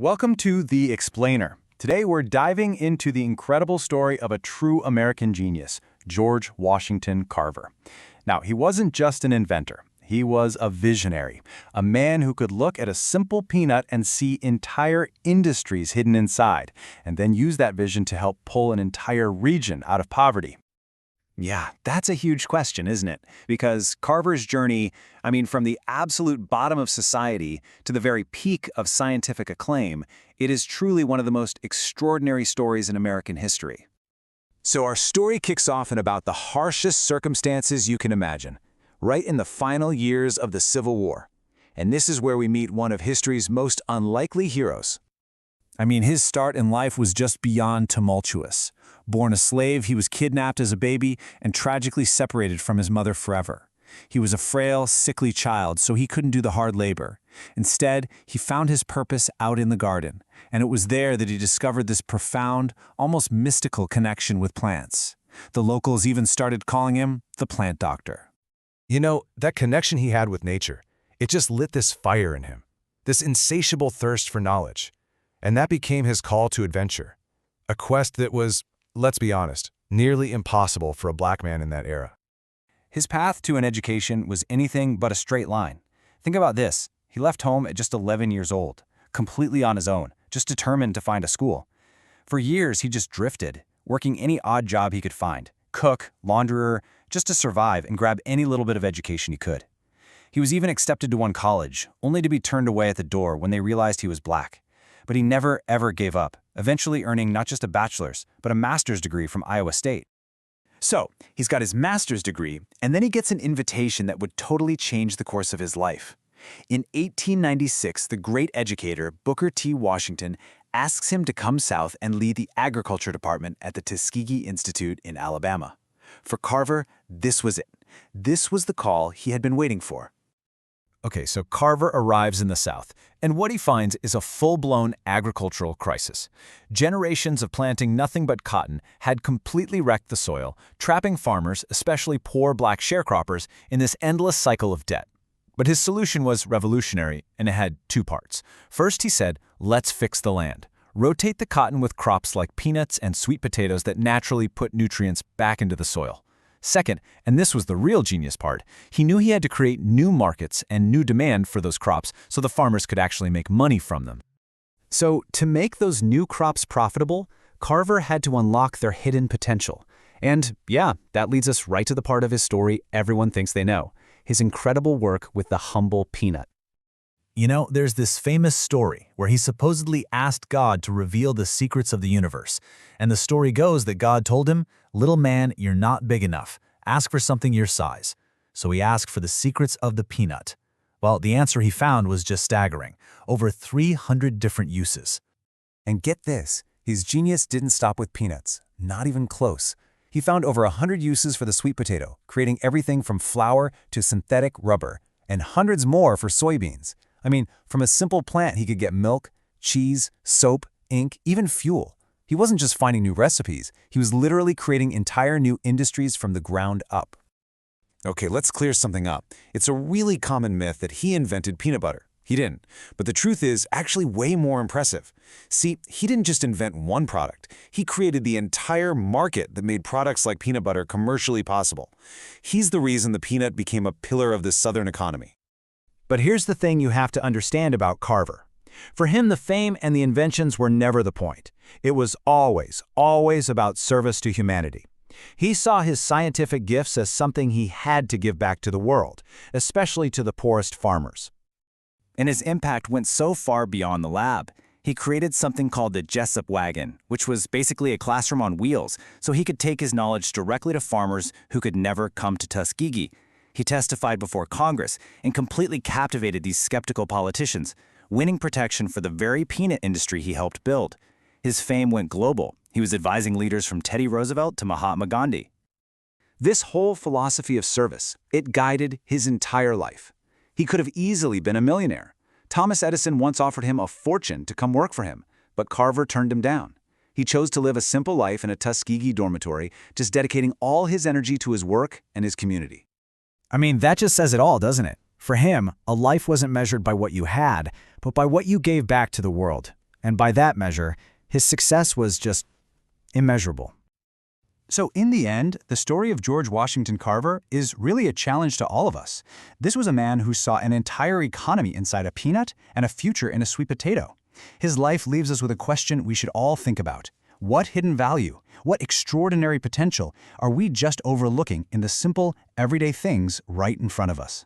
Welcome to The Explainer. Today we're diving into the incredible story of a true American genius, George Washington Carver. Now, he wasn't just an inventor. He was a visionary, a man who could look at a simple peanut and see entire industries hidden inside, and then use that vision to help pull an entire region out of poverty. Yeah, that's a huge question, isn't it? Because Carver's journey, from the absolute bottom of society to the very peak of scientific acclaim, it is truly one of the most extraordinary stories in American history. So our story kicks off in about the harshest circumstances you can imagine, right in the final years of the Civil War. And this is where we meet one of history's most unlikely heroes. His start in life was just beyond tumultuous. Born a slave, he was kidnapped as a baby and tragically separated from his mother forever. He was a frail, sickly child, so he couldn't do the hard labor. Instead, he found his purpose out in the garden, and it was there that he discovered this profound, almost mystical connection with plants. The locals even started calling him the plant doctor. That connection he had with nature, it just lit this fire in him, this insatiable thirst for knowledge. And that became his call to adventure, a quest that was, let's be honest, nearly impossible for a black man in that era. His path to an education was anything but a straight line. Think about this. He left home at just 11 years old, completely on his own, just determined to find a school. For years, he just drifted, working any odd job he could find, cook, launderer, just to survive and grab any little bit of education he could. He was even accepted to one college, only to be turned away at the door when they realized he was black. But he never, ever gave up, eventually earning not just a bachelor's, but a master's degree from Iowa State. So, he's got his master's degree, and then he gets an invitation that would totally change the course of his life. In 1896, the great educator, Booker T. Washington, asks him to come south and lead the agriculture department at the Tuskegee Institute in Alabama. For Carver, this was it. This was the call he had been waiting for. Okay, so Carver arrives in the South, and what he finds is a full-blown agricultural crisis. Generations of planting nothing but cotton had completely wrecked the soil, trapping farmers, especially poor black sharecroppers, in this endless cycle of debt. But his solution was revolutionary, and it had two parts. First, he said, let's fix the land. Rotate the cotton with crops like peanuts and sweet potatoes that naturally put nutrients back into the soil. Second, and this was the real genius part, he knew he had to create new markets and new demand for those crops so the farmers could actually make money from them. So, to make those new crops profitable, Carver had to unlock their hidden potential. And yeah, that leads us right to the part of his story everyone thinks they know, his incredible work with the humble peanut. There's this famous story where he supposedly asked God to reveal the secrets of the universe. And the story goes that God told him, "Little man, you're not big enough. Ask for something your size." So he asked for the secrets of the peanut. Well, the answer he found was just staggering. Over 300 different uses. And get this, his genius didn't stop with peanuts, not even close. He found over 100 uses for the sweet potato, creating everything from flour to synthetic rubber, and hundreds more for soybeans. From a simple plant, he could get milk, cheese, soap, ink, even fuel. He wasn't just finding new recipes, he was literally creating entire new industries from the ground up. Okay, let's clear something up. It's a really common myth that he invented peanut butter. He didn't. But the truth is actually way more impressive. See, he didn't just invent one product. He created the entire market that made products like peanut butter commercially possible. He's the reason the peanut became a pillar of the Southern economy. But here's the thing you have to understand about Carver. For him, the fame and the inventions were never the point. It was always, always about service to humanity. He saw his scientific gifts as something he had to give back to the world, especially to the poorest farmers. And his impact went so far beyond the lab. He created something called the Jessup wagon, which was basically a classroom on wheels, so he could take his knowledge directly to farmers who could never come to Tuskegee. He testified before Congress and completely captivated these skeptical politicians, winning protection for the very peanut industry he helped build. His fame went global. He was advising leaders from Teddy Roosevelt to Mahatma Gandhi. This whole philosophy of service, it guided his entire life. He could have easily been a millionaire. Thomas Edison once offered him a fortune to come work for him, but Carver turned him down. He chose to live a simple life in a Tuskegee dormitory, just dedicating all his energy to his work and his community. That just says it all, doesn't it? For him, a life wasn't measured by what you had, but by what you gave back to the world. And by that measure, his success was just immeasurable. So in the end, the story of George Washington Carver is really a challenge to all of us. This was a man who saw an entire economy inside a peanut and a future in a sweet potato. His life leaves us with a question we should all think about. What hidden value, what extraordinary potential are we just overlooking in the simple, everyday things right in front of us?